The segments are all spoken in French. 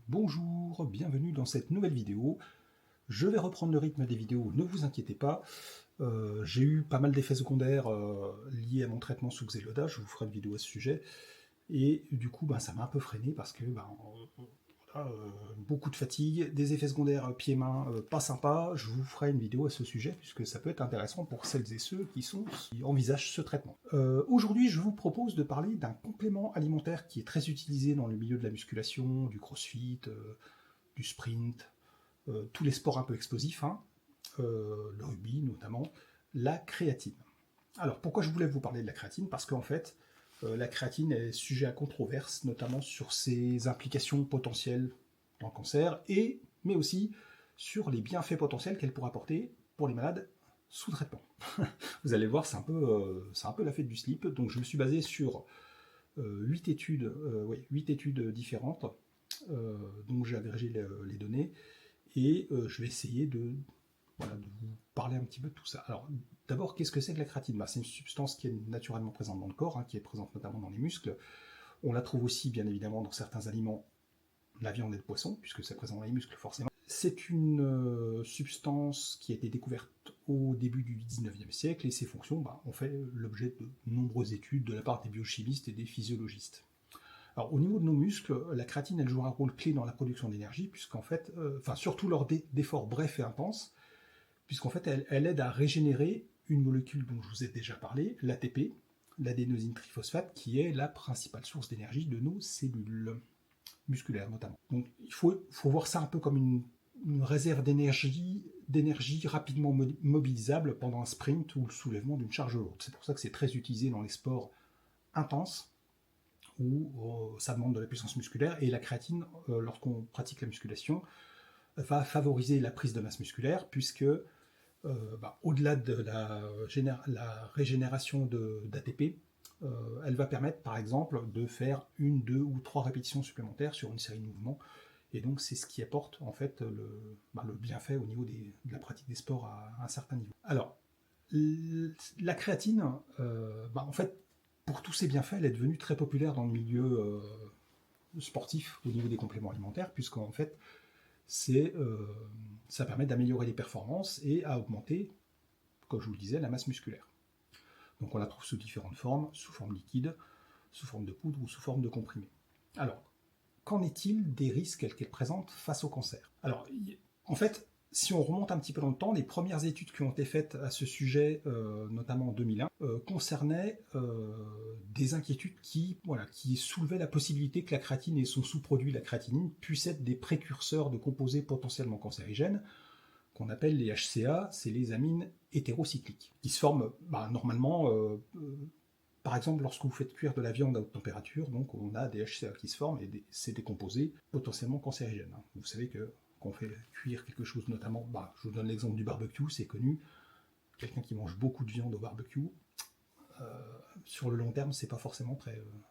Bonjour, bienvenue dans cette nouvelle vidéo. Je vais reprendre le rythme des vidéos, ne vous inquiétez pas. J'ai eu pas mal d'effets secondaires liés à mon traitement sous Xeloda, je vous ferai une vidéo à ce sujet. Et du coup, ça m'a un peu freiné parce que voilà, beaucoup de fatigue, des effets secondaires pieds-mains pas sympas. Je vous ferai une vidéo à ce sujet puisque ça peut être intéressant pour celles et ceux qui envisagent ce traitement. Aujourd'hui, je vous propose de parler d'un complément alimentaire qui est très utilisé dans le milieu de la musculation, du crossfit, du sprint, tous les sports un peu explosifs, le rugby notamment, la créatine. Alors pourquoi je voulais vous parler de la créatine? Parce qu'en fait, la créatine est sujet à controverse, notamment sur ses implications potentielles dans le cancer, mais aussi sur les bienfaits potentiels qu'elle pourrait apporter pour les malades sous traitement. Vous allez voir, c'est un peu la fête du slip, donc je me suis basé sur 8 études différentes, dont j'ai agrégé les données, et je vais essayer de vous parler un petit peu de tout ça. Alors, d'abord, qu'est-ce que c'est que la créatine? C'est une substance qui est naturellement présente dans le corps, qui est présente notamment dans les muscles. On la trouve aussi, bien évidemment, dans certains aliments, la viande et le poisson, puisque c'est présent dans les muscles, forcément. C'est une substance qui a été découverte au début du 19e siècle, et ses fonctions ont fait l'objet de nombreuses études de la part des biochimistes et des physiologistes. Alors, au niveau de nos muscles, la créatine, elle joue un rôle clé dans la production d'énergie, puisqu'en fait, surtout lors d'efforts brefs et intenses, puisqu'en fait, elle aide à régénérer une molécule dont je vous ai déjà parlé, l'ATP, l'adénosine triphosphate, qui est la principale source d'énergie de nos cellules musculaires notamment. Donc, il faut voir ça un peu comme une réserve d'énergie rapidement mobilisable pendant un sprint ou le soulèvement d'une charge lourde. C'est pour ça que c'est très utilisé dans les sports intenses, où ça demande de la puissance musculaire, et la créatine, lorsqu'on pratique la musculation, va favoriser la prise de masse musculaire, puisque au-delà de la régénération d'ATP, elle va permettre par exemple de faire 1, 2 ou 3 répétitions supplémentaires sur une série de mouvements, et donc c'est ce qui apporte en fait le bienfait au niveau de la pratique des sports à un certain niveau. Alors, la créatine, en fait, pour tous ses bienfaits, elle est devenue très populaire dans le milieu sportif au niveau des compléments alimentaires, puisqu'en fait, ça permet d'améliorer les performances et à augmenter, comme je vous le disais, la masse musculaire. Donc on la trouve sous différentes formes, sous forme liquide, sous forme de poudre ou sous forme de comprimé. Alors, qu'en est-il des risques qu'elle présente face au cancer? Alors, en fait, si on remonte un petit peu dans le temps, les premières études qui ont été faites à ce sujet, notamment en 2001, concernaient des inquiétudes qui soulevaient la possibilité que la créatine et son sous-produit, la créatinine, puissent être des précurseurs de composés potentiellement cancérigènes, qu'on appelle les HCA, c'est les amines hétérocycliques, qui se forment normalement, par exemple, lorsque vous faites cuire de la viande à haute température, donc on a des HCA qui se forment, et c'est des composés potentiellement cancérigènes. Vous savez que quand on fait cuire quelque chose, notamment, je vous donne l'exemple du barbecue, c'est connu, quelqu'un qui mange beaucoup de viande au barbecue, sur le long terme, c'est pas forcément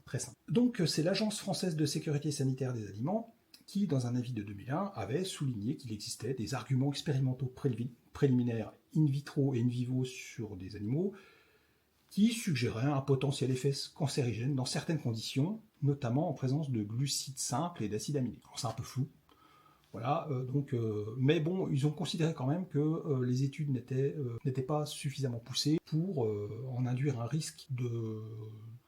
très simple. Donc c'est l'Agence française de sécurité sanitaire des aliments qui, dans un avis de 2001, avait souligné qu'il existait des arguments expérimentaux préliminaires in vitro et in vivo sur des animaux qui suggéraient un potentiel effet cancérigène dans certaines conditions, notamment en présence de glucides simples et d'acides aminés. Alors c'est un peu flou, voilà, mais bon, ils ont considéré quand même que les études n'étaient pas suffisamment poussées pour en induire un risque de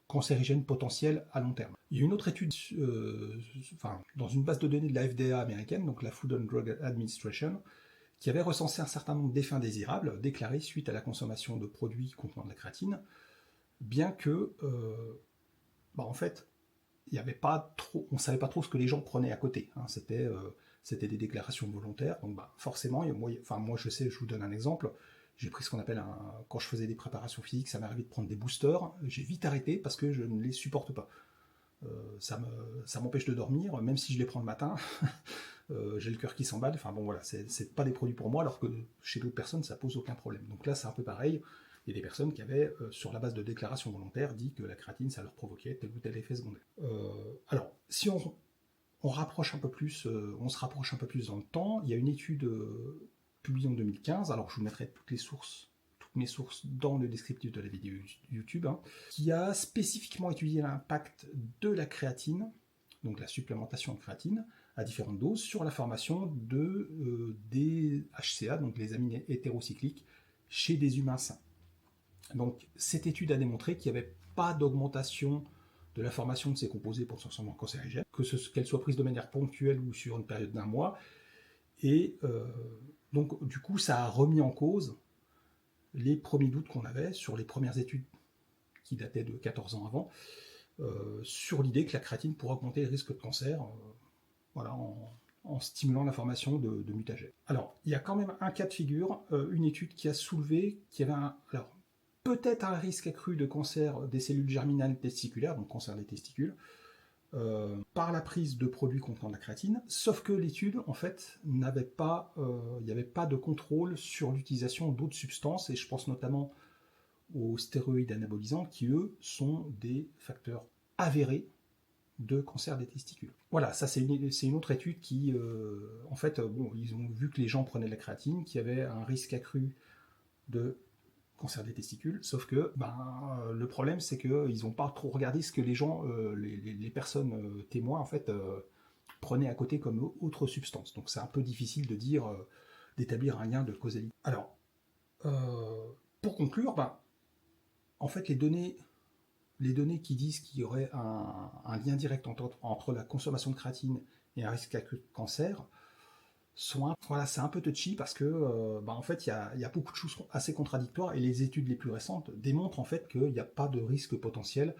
cancérigène potentiel à long terme. Il y a une autre étude, dans une base de données de la FDA américaine, donc la Food and Drug Administration, qui avait recensé un certain nombre d'effets indésirables déclarés suite à la consommation de produits contenant de la créatine, bien que, en fait, il y avait pas trop, on ne savait pas trop ce que les gens prenaient à côté. C'était des déclarations volontaires, donc forcément, moi je sais, je vous donne un exemple, j'ai pris ce qu'on appelle quand je faisais des préparations physiques, ça m'arrivait de prendre des boosters, j'ai vite arrêté parce que je ne les supporte pas. Ça m'empêche de dormir, même si je les prends le matin, j'ai le cœur qui s'emballe, c'est pas des produits pour moi, alors que chez d'autres personnes, ça pose aucun problème. Donc là, c'est un peu pareil, il y a des personnes qui avaient, sur la base de déclarations volontaires, dit que la créatine, ça leur provoquait tel ou tel effet secondaire. Alors, si on se rapproche un peu plus dans le temps, il y a une étude publiée en 2015, alors je vous mettrai toutes mes sources dans le descriptif de la vidéo YouTube, qui a spécifiquement étudié l'impact de la créatine, donc la supplémentation de créatine, à différentes doses sur la formation des HCA, donc les amines hétérocycliques, chez des humains sains. Donc cette étude a démontré qu'il n'y avait pas d'augmentation de la formation de ces composés potentiellement cancérigènes, qu'elle soit prise de manière ponctuelle ou sur une période d'1 mois. Et donc du coup, ça a remis en cause les premiers doutes qu'on avait sur les premières études qui dataient de 14 ans avant, sur l'idée que la créatine pourrait augmenter les risques de cancer, voilà, en stimulant la formation de mutagènes. Alors, il y a quand même un cas de figure, une étude qui a soulevé qu'il y avait peut-être un risque accru de cancer des cellules germinales testiculaires, donc cancer des testicules, par la prise de produits contenant de la créatine, sauf que l'étude, en fait, il n'y avait pas de contrôle sur l'utilisation d'autres substances, et je pense notamment aux stéroïdes anabolisants, qui, eux, sont des facteurs avérés de cancer des testicules. Voilà, ça c'est une autre étude qui, en fait, ils ont vu que les gens prenaient de la créatine, qu'il y avait un risque accru de cancer des testicules, sauf que le problème c'est qu'ils n'ont pas trop regardé ce que les gens, les personnes témoins en fait prenaient à côté comme autre substance. Donc c'est un peu difficile de dire, d'établir un lien de causalité. Alors, pour conclure, en fait les données qui disent qu'il y aurait un lien direct entre la consommation de créatine et un risque accru de cancer voilà, c'est un peu touchy parce que en fait il y a beaucoup de choses assez contradictoires et les études les plus récentes démontrent en fait qu'il n'y a pas de risque potentiel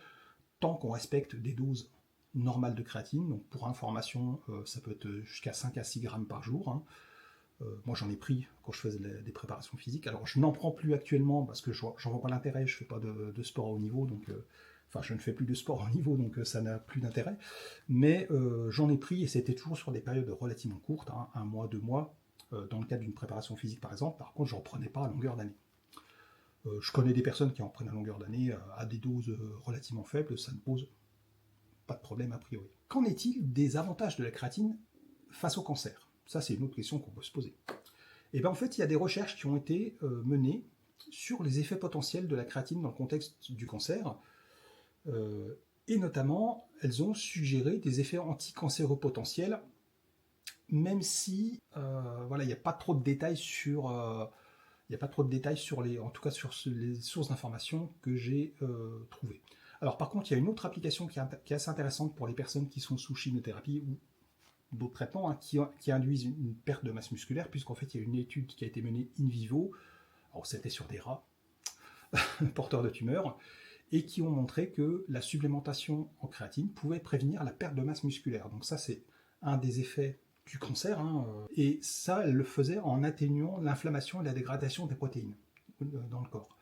tant qu'on respecte des doses normales de créatine. Donc pour information, ça peut être jusqu'à 5 à 6 grammes par jour, hein. Moi j'en ai pris quand je faisais des préparations physiques. Alors je n'en prends plus actuellement parce que j'en vois pas l'intérêt, je fais pas de sport à haut niveau, donc je ne fais plus de sport au niveau, donc ça n'a plus d'intérêt. Mais j'en ai pris et c'était toujours sur des périodes relativement courtes, hein, 1 mois, 2 mois, dans le cadre d'une préparation physique par exemple. Par contre, je n'en prenais pas à longueur d'année. Je connais des personnes qui en prennent à longueur d'année à des doses relativement faibles, ça ne pose pas de problème a priori. Qu'en est-il des avantages de la créatine face au cancer? Ça, c'est une autre question qu'on peut se poser. Et bien en fait, il y a des recherches qui ont été menées sur les effets potentiels de la créatine dans le contexte du cancer. Et notamment, elles ont suggéré des effets anticancéreux potentiels, même si il n'y a pas trop de détails sur, en tout cas sur les sources d'informations que j'ai trouvées. Alors par contre, il y a une autre application qui est assez intéressante pour les personnes qui sont sous chimiothérapie ou d'autres traitements, hein, qui induisent une perte de masse musculaire, puisqu'en fait il y a une étude qui a été menée in vivo, alors c'était sur des rats porteurs de tumeurs, et qui ont montré que la supplémentation en créatine pouvait prévenir la perte de masse musculaire. Donc ça, c'est un des effets du cancer, hein, et ça, elle le faisait en atténuant l'inflammation et la dégradation des protéines dans le corps.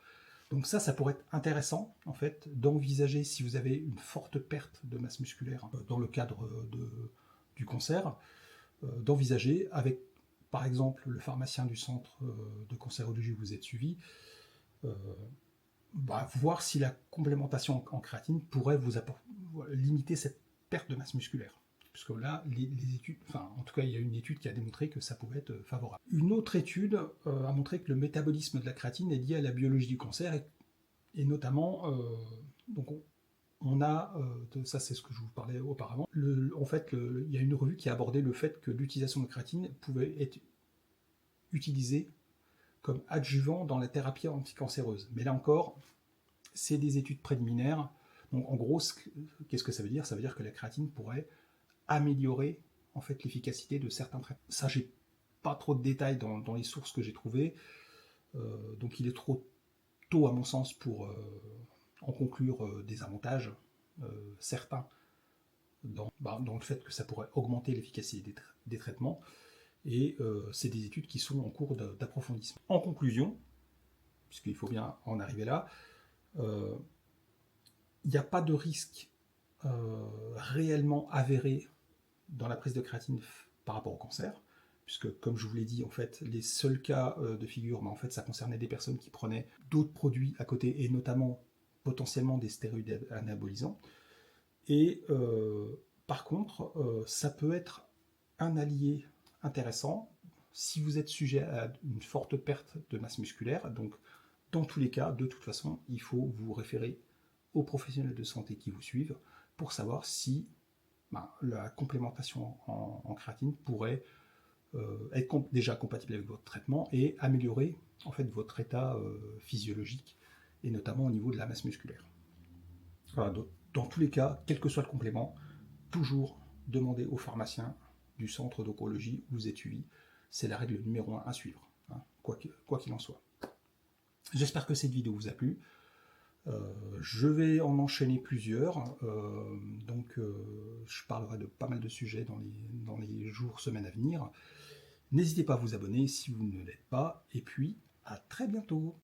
Donc ça pourrait être intéressant, en fait, d'envisager, si vous avez une forte perte de masse musculaire dans le cadre du cancer, d'envisager avec, par exemple, le pharmacien du centre de cancérologie où vous êtes suivi, voir si la complémentation en créatine pourrait vous limiter cette perte de masse musculaire. Puisque là, les études, en tout cas, il y a une étude qui a démontré que ça pouvait être favorable. Une autre étude a montré que le métabolisme de la créatine est lié à la biologie du cancer, et notamment, donc on a, ça c'est ce que je vous parlais auparavant, en fait, il y a une revue qui a abordé le fait que l'utilisation de créatine pouvait être utilisée comme adjuvant dans la thérapie anticancéreuse. Mais là encore, c'est des études préliminaires. Donc en gros, qu'est-ce que ça veut dire? Ça veut dire que la créatine pourrait améliorer en fait l'efficacité de certains traitements. Ça, j'ai pas trop de détails dans les sources que j'ai trouvées, donc il est trop tôt à mon sens pour en conclure des avantages certains dans le fait que ça pourrait augmenter l'efficacité des traitements. Et c'est des études qui sont en cours d'approfondissement. En conclusion, puisqu'il faut bien en arriver là, il n'y a pas de risque réellement avéré dans la prise de créatine par rapport au cancer, puisque comme je vous l'ai dit, en fait, les seuls cas de figure, en fait, ça concernait des personnes qui prenaient d'autres produits à côté, et notamment potentiellement des stéroïdes anabolisants. Et par contre, ça peut être un allié intéressant si vous êtes sujet à une forte perte de masse musculaire. Donc dans tous les cas, de toute façon, il faut vous référer aux professionnels de santé qui vous suivent pour savoir si la complémentation en créatine pourrait être déjà compatible avec votre traitement et améliorer en fait votre état physiologique et notamment au niveau de la masse musculaire. Voilà, dans tous les cas, quel que soit le complément, toujours demander au pharmacien du centre d'oncologie où vous êtes suivi. C'est la règle numéro 1 à suivre, hein, quoi qu'il en soit. J'espère que cette vidéo vous a plu. Je vais en enchaîner plusieurs, je parlerai de pas mal de sujets dans les jours, semaines à venir. N'hésitez pas à vous abonner si vous ne l'êtes pas, et puis à très bientôt.